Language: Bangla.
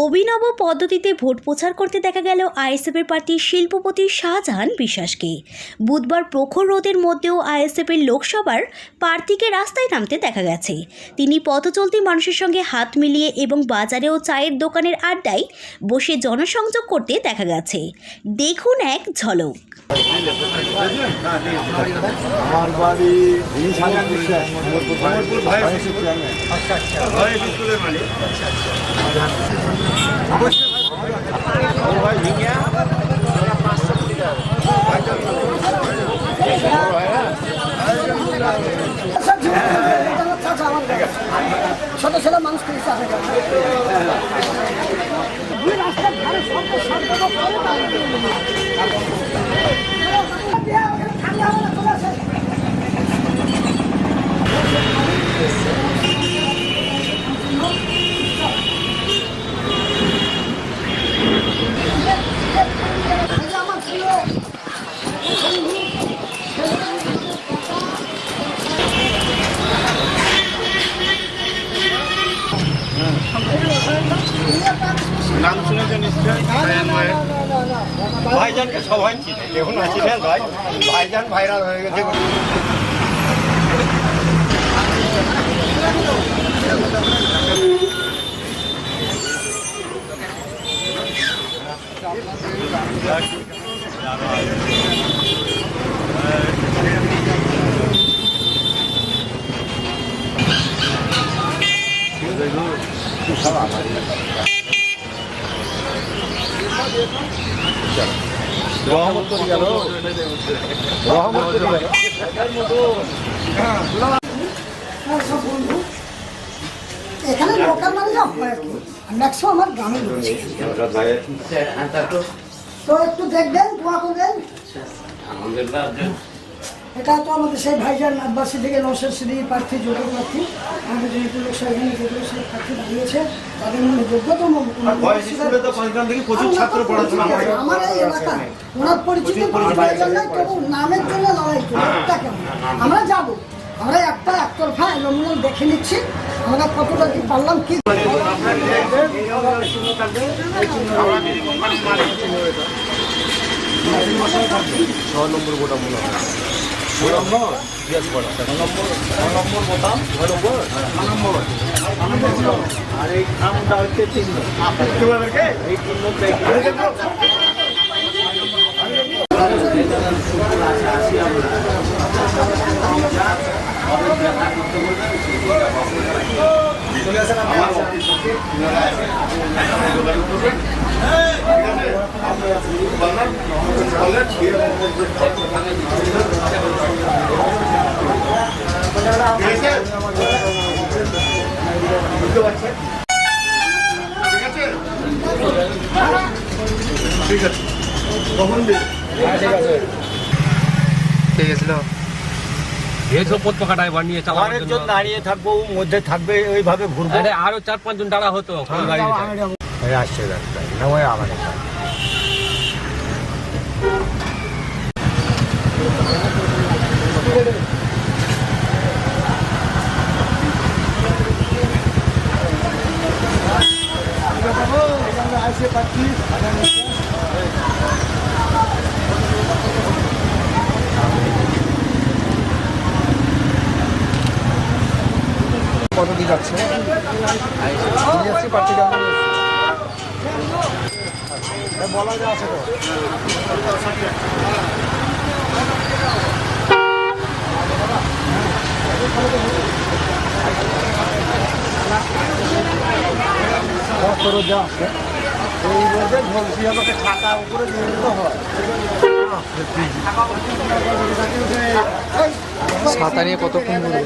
অভিনব পদ্ধতিতে ভোট প্রচার করতে দেখা গেল আইএসএফের প্রার্থী শিল্পপতি শাহজাহান বিশ্বাসকে। বুধবার প্রখর রোদের মধ্যেও আইএসএফের লোকসভার প্রার্থীকে রাস্তায় নামতে দেখা গেছে। তিনি পথচলতি মানুষের সঙ্গে হাত মিলিয়ে এবং বাজারে ও চায়ের দোকানের আড্ডায় বসে জনসংযোগ করতে দেখা গেছে। দেখুন এক ঝলক। আমার বাড়ি ছোট ছোট মানুষ নাম শুনেছেন নিশ্চয় ভাইজানকে সবাই চিনে, দেখুন চিনেন ভাই, ভাইজান ভাইরাল হয়ে গেছে। এখানে লোকাল মানুষরা হয় আর কি, ম্যাক্সিমাম আমার গ্রামে রয়েছে। তো একটু দেখবেন, দোয়া করবেন। এটা তো আমাদের সেই ভাইজান আব্বাসী থেকে নওশাদ সিদ্দিকী প্রার্থী, যোগ্য প্রার্থী। আমাদের যেহেতু লোকসভা এখানে যেগুলো সেই প্রার্থী দাঁড়িয়েছে তাদের মধ্যে যোগ্যতম আমার এই এলাকা ওনার পরিচিতির জন্য তবু নামের জন্য লড়াই করি। একটা কেন আমরা যাবো, আমরা একটা একতরফা এলোমেলো দেখে নিচ্ছি আমরা কতটা কি পারলাম। কি নম্বর গোটা মনে হয় নম্বর বোতাম আর এই খামটা হচ্ছে 3 এই 3 ঠিক আছে কখন ঠিক আছে এইসব পতাকাটাই বানিয়ে চালানোর জন্য দাঁড়িয়ে থাকবো, মধ্যে থাকবে, ওইভাবে ঘুরবো। আরো 4-5 জন দাঁড়া হতো আসছে আমার কতদিন যাচ্ছে পার্টি বলা যায় আছে তো যা আছে এই বলতে ঝলসি আমাকে ছাতা উপরে দিয়ে দিতে হয়। ছাতা নিয়ে কতক্ষণ ঘুরবে?